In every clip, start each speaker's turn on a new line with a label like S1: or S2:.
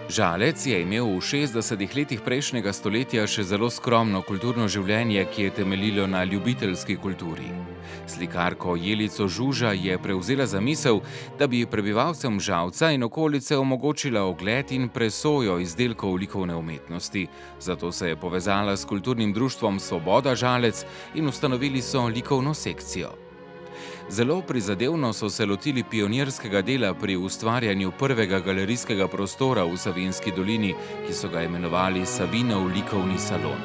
S1: Žalec je imel v 60. letih prejšnjega stoletja še zelo skromno kulturno življenje, ki je temeljilo na ljubiteljski kulturi. Slikarko Jelico Žuža je prevzela zamisel, da bi prebivalcem Žalca in okolice omogočila ogled in presojo izdelkov likovne umetnosti. Zato se je povezala s kulturnim društvom Svoboda Žalec in ustanovili so likovno sekcijo. Zelo prizadevno so se lotili pionirskega dela pri ustvarjanju prvega galerijskega prostora v Savinjski dolini, ki so ga imenovali Savinov likovni salon.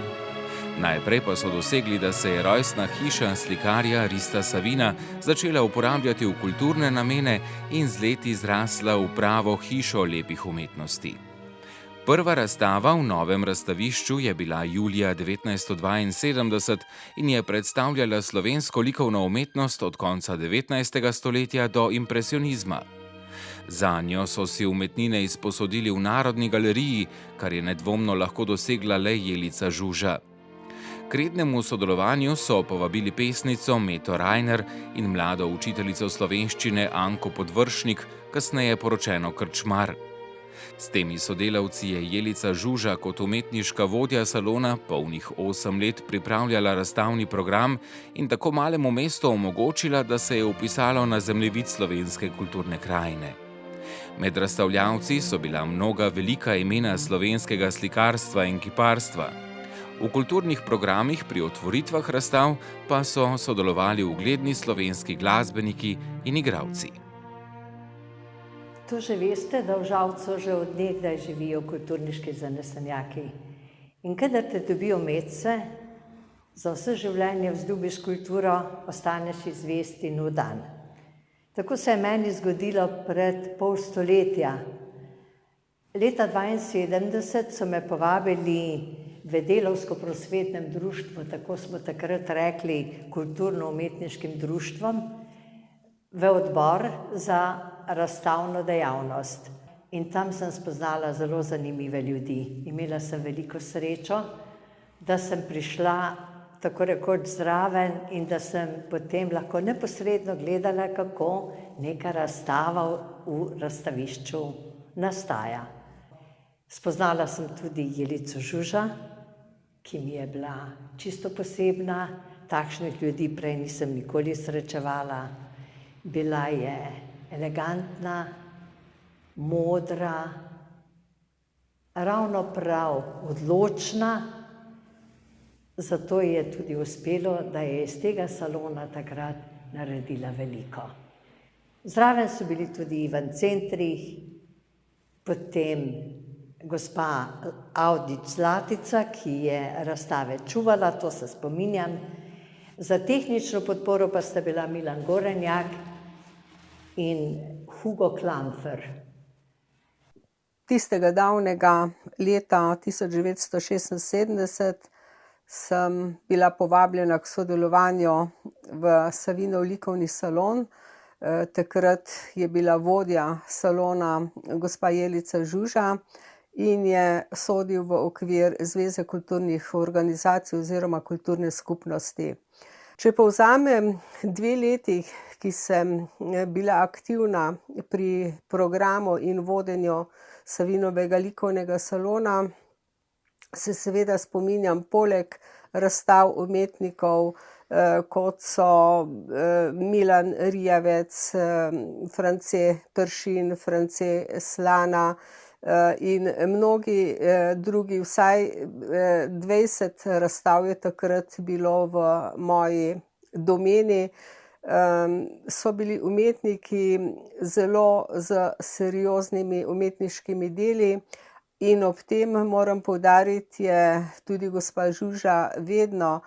S1: Najprej pa so dosegli, da se je rojstna hiša slikarja Rista Savina začela uporabljati v kulturne namene in z leti zrasla v pravo hišo lepih umetnosti. Prva razstava v novem razstavišču je bila julija 1972 in je predstavljala slovensko likovno umetnost od konca 19. stoletja do impresionizma. Zanjo so si umetnine izposodili v Narodni galeriji, kar je nedvomno lahko dosegla le Jelica Žuža. K rednemu sodelovanju so povabili pesnico Meto Rajner in mlado učiteljico slovenščine Anko Podvršnik, kasneje poročeno krčmar. S temi sodelavci je Jelica Žuža kot umetniška vodja salona polnih 8 let pripravljala razstavni program in tako malemu mestu omogočila, da se je vpisalo na zemljevid slovenske kulturne krajine. Med razstavljavci so bila mnoga velika imena slovenskega slikarstva in kiparstva. V kulturnih programih pri otvoritvah razstav pa so sodelovali ugledni slovenski glasbeniki in igralci.
S2: To že veste, da v Žalcu že od nekdaj živijo kulturniški zanesenjaki. In kadar te dobijo medse, za vse življenje vzljubiš kulturo, ostaneš zvest in vdan. Tako se je meni zgodilo pred pol stoletja. Leta 1972 so me povabili v Delavsko-prosvetnem društvu, tako smo takrat rekli kulturno-umetniškim društvom, v odbor za razstavno dejavnost. In tam sem spoznala zelo zanimive ljudi. Imela sem veliko srečo, da sem prišla tako rekoč zraven in da sem potem lahko neposredno gledala, kako neka razstava v razstavišču nastaja. Spoznala sem tudi Jelico Žuža, ki mi je bila čisto posebna. Takšnih ljudi prej nisem nikoli srečevala. Bila je elegantna, modra, ravno prav odločna, zato je tudi uspelo, da je iz tega salona takrat naredila veliko. Zraven so bili tudi Ivan Centrih, potem gospa Avdić Zlatica, ki je razstave čuvala, to se spominjam. Za tehnično podporo pa sta bila Milan Gorenjak in Hugo Klamfer.
S3: Tistega davnega leta 1976 sem bila povabljena k sodelovanju v Savinov likovni salon. Takrat je bila vodja salona gospa Jelica Žuža in je sodil v okvir Zveze kulturnih organizacij oziroma kulturne skupnosti. Če povzamem 2 leti, ki sem bila aktivna pri programu in vodenju Savinovega likovnega salona, se seveda spominjam poleg razstav umetnikov, kot so Milan Rijavec, France Pršin, France Slana in mnogi drugi, vsaj 20 razstav je takrat bilo v moji domeni. So bili umetniki zelo z serioznimi umetniškimi deli in ob tem moram poudariti, je tudi gospa Žuža vedno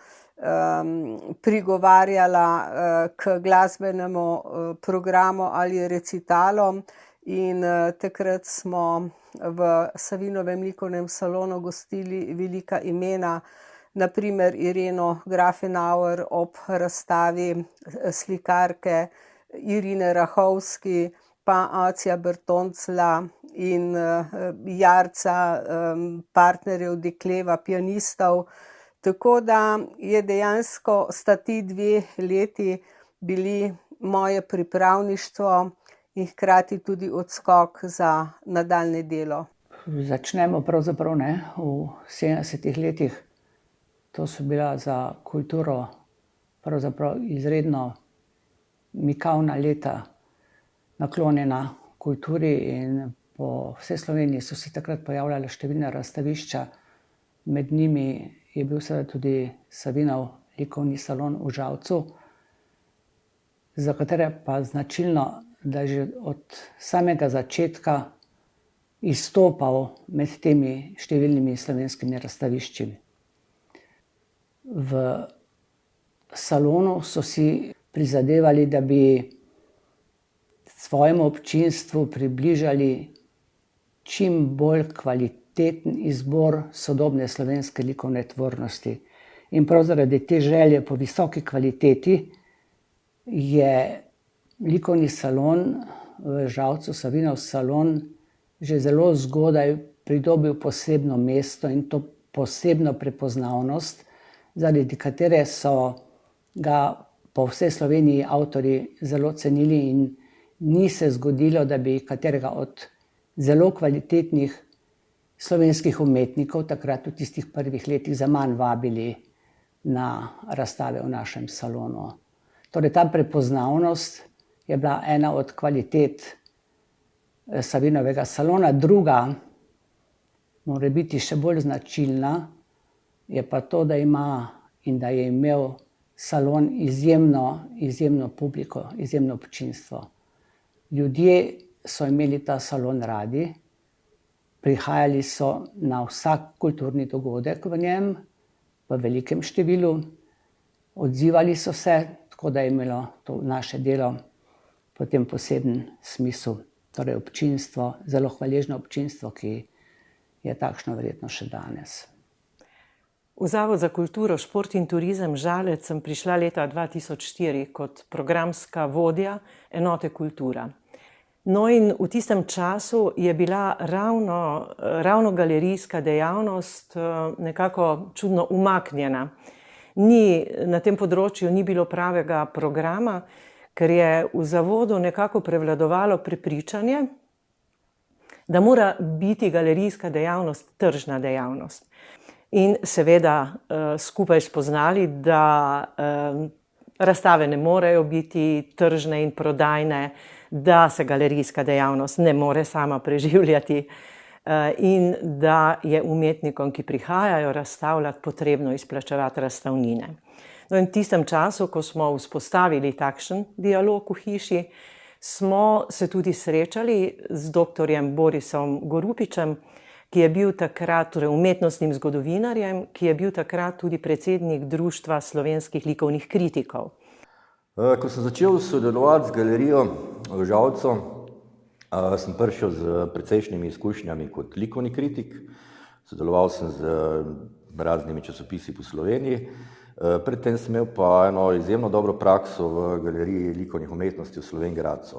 S3: prigovarjala k glasbenemu programu ali recitalom in takrat smo v Savinovem likovnem salonu gostili velika imena, na primer Ireno Grafenauer ob razstavi slikarke Irine Rahovski, pa Acija Bertonclja in Jarca, partnerjev Dekleva, pianistov. Tako da je dejansko sta ti 2 leti bili moje pripravništvo in hkrati tudi odskok za nadaljnje delo.
S4: Začnemo pravzaprav v 70 letih. To so bila za kulturo pravzaprav izredno mikavna leta, naklonjena kulturi, in po vsej Sloveniji so se takrat pojavljale številne razstavišča. Med njimi je bil seveda tudi Savinov likovni salon v Žalcu, za katere pa značilno, da je že od samega začetka izstopal med temi številnimi slovenskimi razstavišči. V salonu so si prizadevali, da bi svojemu občinstvu približali čim bolj kvaliteten izbor sodobne slovenske likovne tvornosti. In prav zaradi te želje po visoki kvaliteti je likovni salon v Žalcu, Savinov salon, že zelo zgodaj pridobil posebno mesto in to posebno prepoznavnost, zaradi katere so ga po vsej Sloveniji avtorji zelo cenili in ni se zgodilo, da bi katerega od zelo kvalitetnih slovenskih umetnikov takrat v tistih prvih letih zaman vabili na razstave v našem salonu. Torej, ta prepoznavnost je bila ena od kvalitet Savinovega salona. Druga, mora biti še bolj značilna, je pa to, da ima in da je imel salon izjemno publiko, izjemno občinstvo. Ljudje so imeli ta salon radi, prihajali so na vsak kulturni dogodek v njem, v velikem številu, odzivali so se, tako da je imelo to naše delo potem poseben smisel. Torej občinstvo, zelo hvaležno občinstvo, ki je takšno verjetno še danes.
S5: V Zavod za kulturo, šport in turizem Žalec sem prišla leta 2004 kot programska vodja enote kultura. No, in v tistem času je bila ravno galerijska dejavnost nekako čudno umaknjena. Na tem področju ni bilo pravega programa, ker je v zavodu nekako prevladovalo prepričanje, da mora biti galerijska dejavnost tržna dejavnost. In seveda skupaj spoznali, da razstave ne morejo biti tržne in prodajne, da se galerijska dejavnost ne more sama preživljati in da je umetnikom, ki prihajajo razstavljati, potrebno izplačevati razstavnine. No, in v tistem času, ko smo vzpostavili takšen dialog v hiši, smo se tudi srečali z doktorjem Borisom Gorupičem, ki je bil takrat, torej umetnostnim zgodovinarjem, ki je bil takrat tudi predsednik Društva slovenskih likovnih kritikov.
S6: Ko sem začel sodelovati z galerijo v Žalcu, sem prišel z precejšnjimi izkušnjami kot likovni kritik. Sodeloval sem z raznimi časopisi po Sloveniji. Predtem sem imel pa eno izjemno dobro prakso v galeriji likovnih umetnosti v Slovenj Gradcu.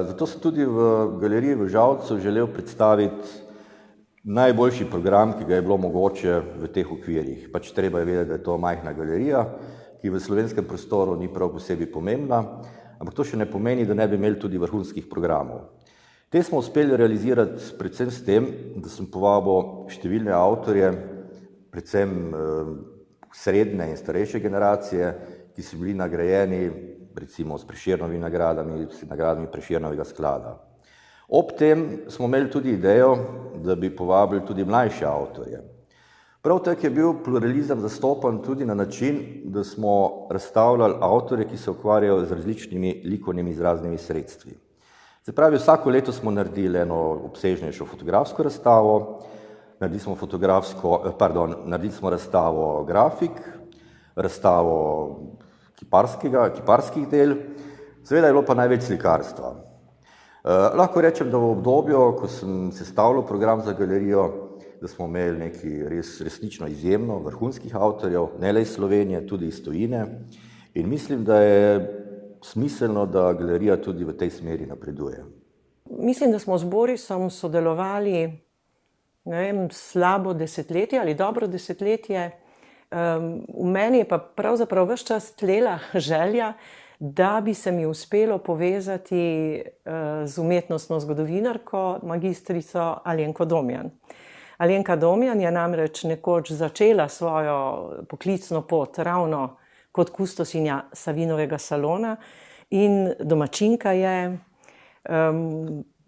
S6: Zato sem tudi v galeriji v Žalcu želel predstaviti najboljši program, ki ga je bilo mogoče v teh okvirih. Pač treba je vedeti, da je to majhna galerija, ki v slovenskem prostoru ni prav posebej pomembna, ampak to še ne pomeni, da ne bi imeli tudi vrhunskih programov. Te smo uspeli realizirati predvsem s tem, da sem povabil številne avtorje, predvsem srednje in starejše generacije, ki so bili nagrajeni recimo s Prešernovimi nagradami, s nagradami Prešernovega sklada. Ob tem smo imeli tudi idejo, da bi povabili tudi mlajše avtorje. Prav tako je bil pluralizem zastopan tudi na način, da smo razstavljali avtorje, ki se ukvarjajo z različnimi likovnimi izraznimi sredstvi. Se pravi, vsako leto smo naredili eno obsežnejšo fotografsko razstavo, naredili smo razstavo grafik, razstavo kiparskih del, seveda je bilo pa največ slikarstva. Lahko rečem, da v obdobju, ko sem sestavljal program za galerijo, da smo imeli nekaj resnično izjemno vrhunskih avtorjev, ne le iz Slovenije, tudi iz tujine, in mislim, da je smiselno, da galerija tudi v tej smeri napreduje.
S5: Mislim, da smo z Borisom sodelovali, ne vem, slabo desetletje ali dobro desetletje. V meni je pa pravzaprav ves čas tlela želja, da bi se mi uspelo povezati z umetnostno zgodovinarko, magistrico Alenko Domjan. Alenka Domjan je namreč nekoč začela svojo poklicno pot ravno kot kustosinja Savinovega salona in domačinka je.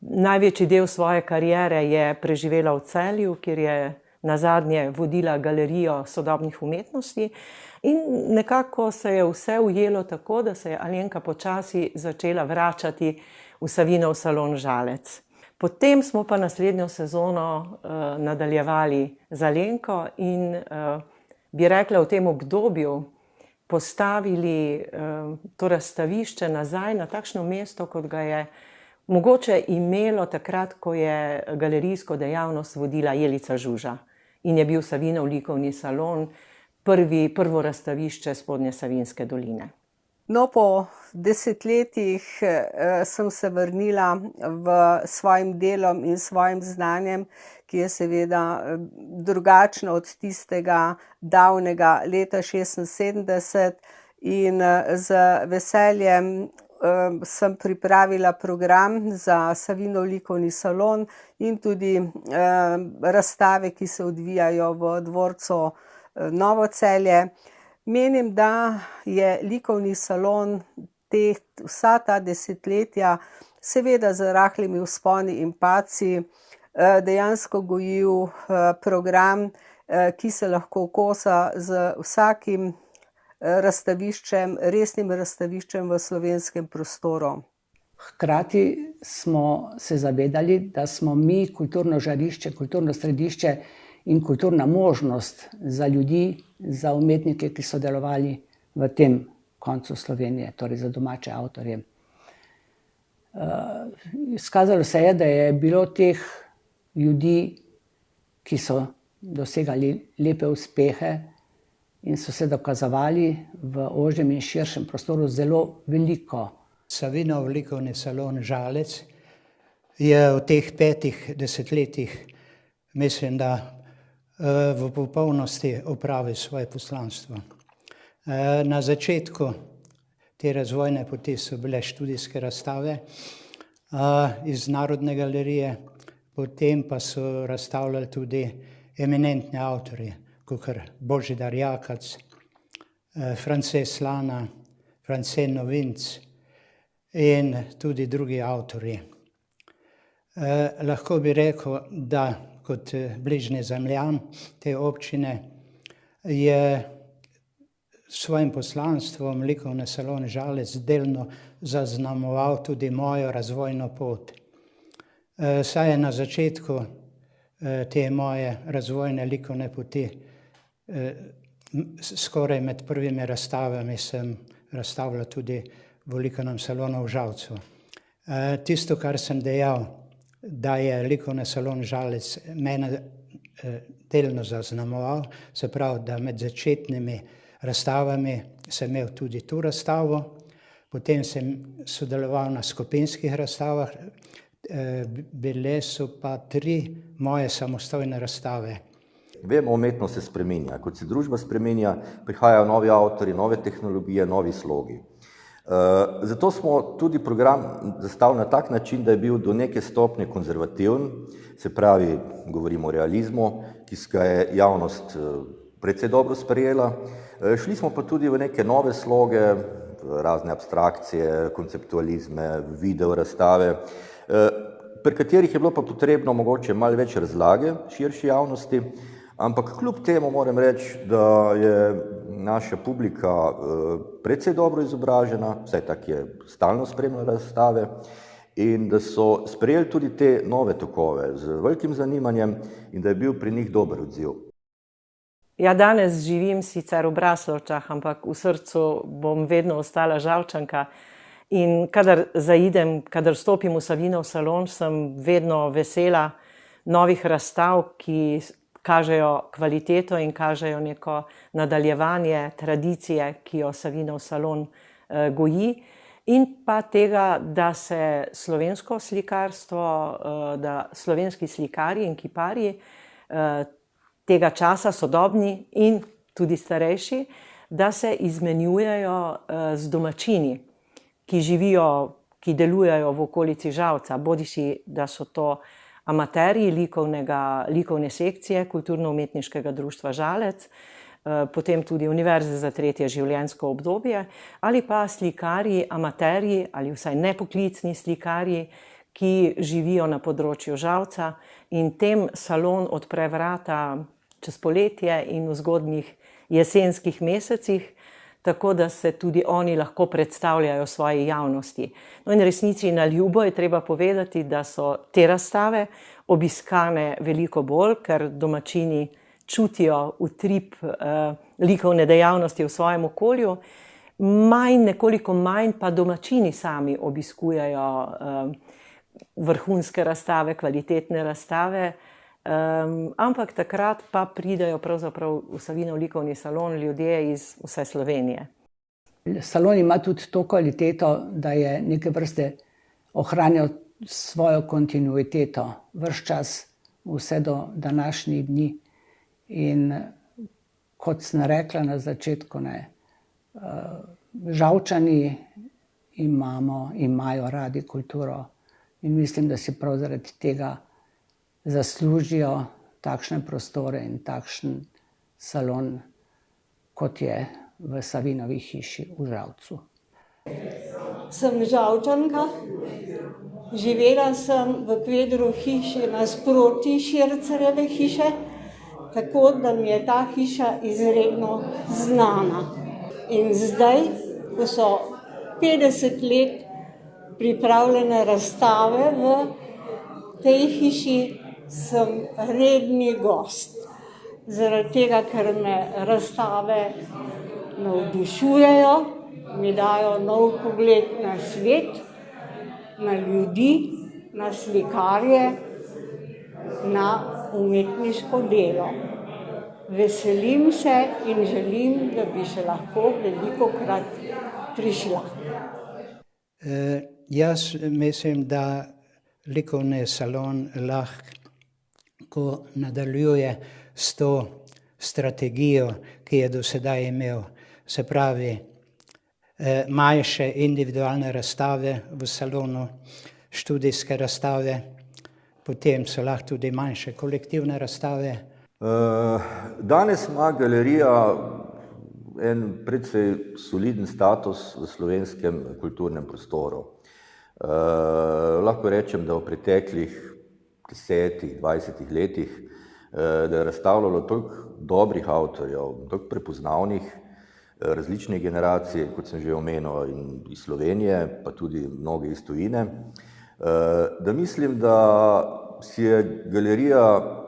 S5: Največji del svoje kariere je preživela v Celju, kjer je nazadnje vodila galerijo sodobnih umetnosti in nekako se je vse ujelo tako, da se je Alenka počasi začela vračati v Savinov salon Žalec. Potem smo pa naslednjo sezono nadaljevali z Alenko in bi rekla v tem obdobju postavili to razstavišče nazaj na takšno mesto, kot ga je mogoče imelo takrat, ko je galerijsko dejavnost vodila Jelica Žuža in je bil Savinov likovni salon prvo razstavišče Spodnje Savinjske doline.
S3: No, po desetletjih sem se vrnila v svojim delom in svojim znanjem, ki je seveda drugačno od tistega davnega leta 1976 in z veseljem sem pripravila program za Savinov likovni salon in tudi razstave, ki se odvijajo v dvorcu Novo Celje. Menim, da je likovni salon vsa ta desetletja, seveda z rahlimi vzponi in padci, dejansko gojil program, ki se lahko kosa z vsakim razstaviščem, resnim razstaviščem v slovenskem prostoru.
S4: Hkrati smo se zavedali, da smo mi kulturno žarišče, kulturno središče in kulturna možnost za ljudi, za umetnike, ki so delovali v tem koncu Slovenije, torej za domače avtorje. Izkazalo se je, da je bilo teh ljudi, ki so dosegali lepe uspehe in so se dokazovali v ožjem in širšem prostoru, zelo veliko.
S7: Savinov likovni salon Žalec je v teh 5 desetletjih, mislim, da v popolnosti opravil svoje poslanstvo. Na začetku te razvojne poti so bile študijske razstave iz Narodne galerije, potem pa so razstavljali tudi eminentni avtorji, kakor Božidar Jakac, France Slana, France Novinc in tudi drugi avtorji. Lahko bi rekel, da kot bližnji zemljan te občine je s svojim poslanstvom likovni salon Žalec delno zaznamoval tudi mojo razvojno pot. Saj je na začetku te moje razvojne likovne poti, skoraj med prvimi razstavami sem razstavljal tudi v likovnem salonu v Žalcu. Tisto, kar sem dejal, da je likovni salon Žalec mene delno zaznamoval, se pravi, da med začetnimi razstavami sem imel tudi tu razstavo, potem sem sodeloval na skupinskih razstavah, bile so pa 3 moje samostojne razstave.
S6: Vemo, umetnost se spreminja. Kot se družba spreminja, prihajajo novi avtorji, nove tehnologije, novi slogi. Zato smo tudi program zastavili na tak način, da je bil do neke stopnje konzervativen, se pravi, govorimo o realizmu, ki ga je javnost precej dobro sprejela. Šli smo pa tudi v neke nove sloge, razne abstrakcije, konceptualizme, video razstave, pri katerih je bilo pa potrebno mogoče malo več razlage širši javnosti, ampak kljub temu moram reči, da je naša publika precej dobro izobražena, vsaj tako je stalno spremljala razstave, in da so sprejeli tudi te nove tokove z velikim zanimanjem in da je bil pri njih dober odziv.
S5: Ja, danes živim sicer v Braslovčah, ampak v srcu bom vedno ostala Žalčanka. In kadar zaidem, kadar stopim v Savinov salon, sem vedno vesela novih razstav, ki kažejo kvaliteto in kažejo neko nadaljevanje tradicije, ki jo Savinov salon goji. In pa tega, da se slovensko slikarstvo, da slovenski slikarji in kiparji tega časa, sodobni in tudi starejši, da se izmenjujejo z domačini. ki živijo, ki delujejo v okolici Žalca, bodisi da so to amaterji likovne sekcije Kulturno-umetniškega društva Žalec, potem tudi Univerze za tretje življenjsko obdobje, ali pa slikarji, amaterji ali vsaj nepoklicni slikarji, ki živijo na področju Žalca, in tem salon odpre vrata čez poletje in v zgodnjih jesenskih mesecih, tako da se tudi oni lahko predstavljajo svoji javnosti. No in resnici na ljubo je treba povedati, da so te razstave obiskane veliko bolj, ker domačini čutijo utrip likovne dejavnosti v svojem okolju, nekoliko manj pa domačini sami obiskujejo vrhunske razstave, kvalitetne razstave, ampak takrat pa pridejo pravzaprav v Savinov likovni salon ljudje iz vse Slovenije.
S4: Salon ima tudi to kvaliteto, da je neke vrste ohranjal svojo kontinuiteto, ves čas, vse do današnjih dni. In kot sem rekla na začetku, Žalčani imajo radi kulturo in mislim, da si prav zaradi tega zaslužijo takšne prostore in takšen salon, kot je v Savinovi hiši v Žalcu.
S8: Sem Žalčanka, živela sem v Kvedru hiši nasproti Šircerjeve hiše, tako da mi je ta hiša izredno znana. In zdaj, ko so 50 let pripravljene razstave v tej hiši, sem redni gost. Zaradi tega, ker me razstave navdušujejo, mi dajo nov pogled na svet, na ljudi, na slikarje, na umetniško delo. Veselim se in želim, da bi še lahko velikokrat prišla.
S7: Jaz mislim, da likovni salon lahko nadaljuje s to strategijo, ki je do sedaj imel. Se pravi, manjše individualne razstave v salonu, študijske razstave, potem so lahko tudi manjše kolektivne razstave.
S6: Danes ima galerija en precej soliden status v slovenskem kulturnem prostoru. Lahko rečem, da v preteklih 10-20 letih, da je razstavljalo toliko dobrih avtorjev, toliko prepoznavnih, različnih generacij, kot sem že omenil, iz Slovenije, pa tudi mnoge iz tujine, da mislim, da si je galerija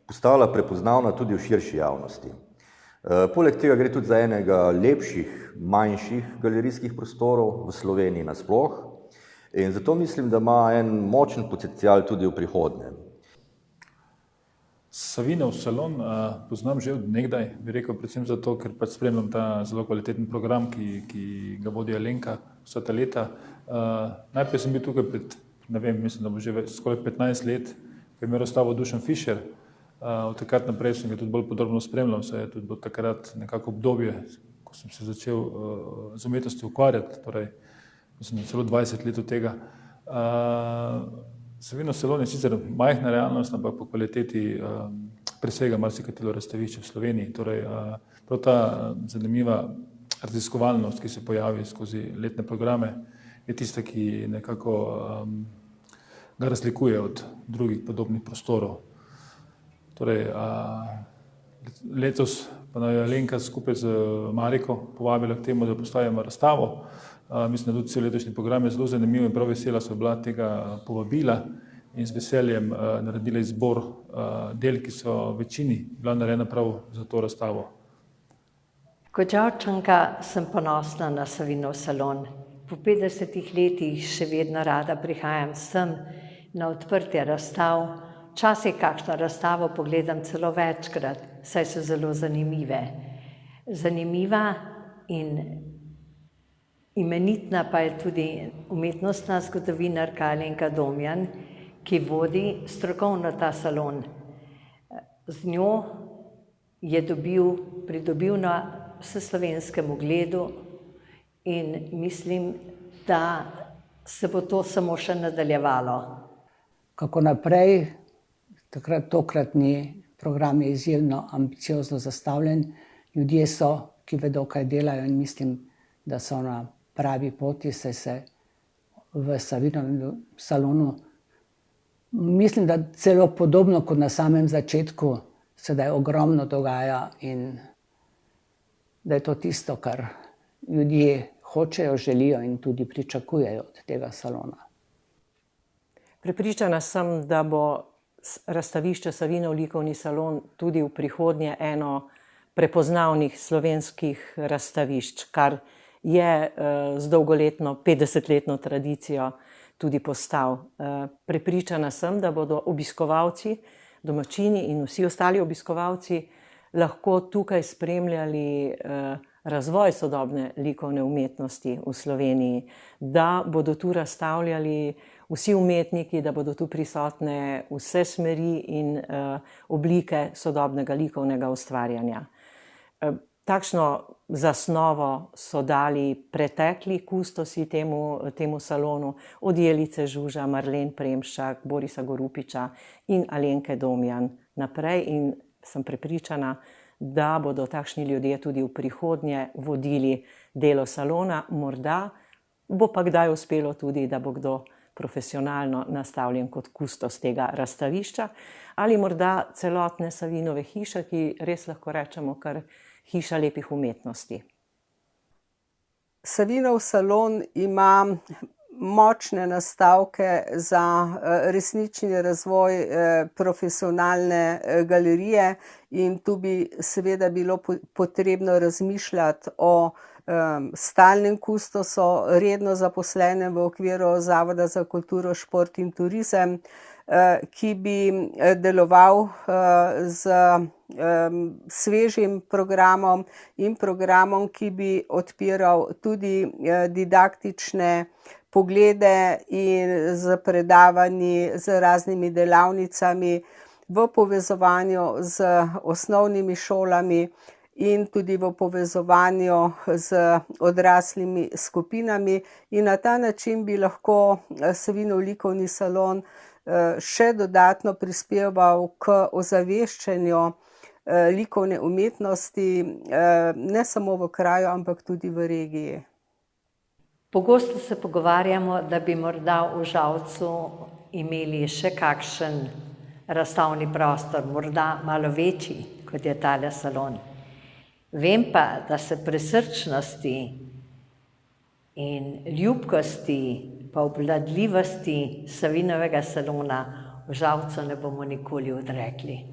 S6: postala prepoznavna tudi v širši javnosti. Poleg tega gre tudi za enega lepših, manjših galerijskih prostorov v Sloveniji nasploh in zato mislim, da ima en močen potencial tudi v prihodnje.
S9: Savinov salon poznam že od nekdaj, bi rekel, predvsem zato, ker pač spremljam ta zelo kvaliteten program, ki ga vodi Alenka vsa ta leta. Najprej sem bil tukaj pred, mislim, da bo že skoraj 15 let, ko je imel razstavo Dušan Fišer. Od takrat naprej sem ga tudi bolj podrobno spremljal, saj je tudi bilo takrat nekako obdobje, ko sem se začel z umetnostjo ukvarjati, torej mislim, celo 20 let od tega. Savinov salon je sicer majhna realnost, ampak po kvaliteti presega marsikatero razstavišče v Sloveniji. Torej, prav ta zanimiva raziskovalnost, ki se pojavi skozi letne programe, je tista, ki nekako ga razlikuje od drugih podobnih prostorov. Torej, letos pa nas je Alenka skupaj z Mariko povabila k temu, da postavimo razstavo. Mislim, da tudi cel letošnji program je zelo zanimiv in prav vesela so bila tega povabila in z veseljem naredila izbor del, ki so v večini bila narejena prav za to razstavo.
S2: Kot Žalčanka sem ponosna na Savinov salon. Po 50 letih še vedno rada prihajam sem na odprtje razstav. Včasih kakšno razstavo pogledam celo večkrat, saj so zelo zanimive. Zanimiva in imenitna pa je tudi umetnostna zgodovinarka Alenka Domjan, ki vodi strokovno ta salon. Z njo je pridobil na vseslovenskem ugledu in mislim, da se bo to samo še nadaljevalo?
S4: Kako naprej, tokratni program je izjemno ambiciozno zastavljen. Ljudje so, ki vedo, kaj delajo, in mislim, da so na pravi poti, saj se v Savinovem salonu, mislim, da celo podobno kot na samem začetku, sedaj ogromno dogaja in da je to tisto, kar ljudje hočejo, želijo in tudi pričakujejo od tega salona.
S5: Prepričana sem, da bo razstavišče Savinov likovni salon tudi v prihodnje eno prepoznavnih slovenskih razstavišč, kar je z dolgoletno 50-letno tradicijo tudi postal. Prepričana sem, da bodo obiskovalci, domačini in vsi ostali obiskovalci lahko tukaj spremljali razvoj sodobne likovne umetnosti v Sloveniji, da bodo tu razstavljali vsi umetniki, da bodo tu prisotne vse smeri in oblike sodobnega likovnega ustvarjanja. Takšno zasnovo so dali pretekli kustosi temu salonu, od Jelice Žuža, Marlen Premšak, Borisa Gorupiča in Alenke Domjan naprej, in sem prepričana, da bodo takšni ljudje tudi v prihodnje vodili delo salona. Morda bo pa kdaj uspelo tudi, da bo kdo profesionalno nastavljen kot kustos tega razstavišča, ali morda celotne Savinove hiše, ki res lahko rečemo kar hiša lepih umetnosti.
S3: Savinov salon ima močne nastavke za resnični razvoj profesionalne galerije in tu bi seveda bilo potrebno razmišljati o stalnem kustosu, redno zaposlenem v okviru Zavoda za kulturo, šport in turizem, ki bi deloval z svežim programom in programom, ki bi odpiral tudi didaktične poglede in z predavanji, z raznimi delavnicami v povezovanju z osnovnimi šolami in tudi v povezovanju z odraslimi skupinami. In na ta način bi lahko Savinov likovni salon še dodatno prispeval k ozaveščanju likovne umetnosti, ne samo v kraju, ampak tudi v regiji.
S2: Pogosto se pogovarjamo, da bi morda v Žalcu imeli še kakšen razstavni prostor, morda malo večji, kot je tale salon. Vem pa, da se prisrčnosti in ljubkosti pa obvladljivosti Savinovega salona v Žalcu ne bomo nikoli odrekli.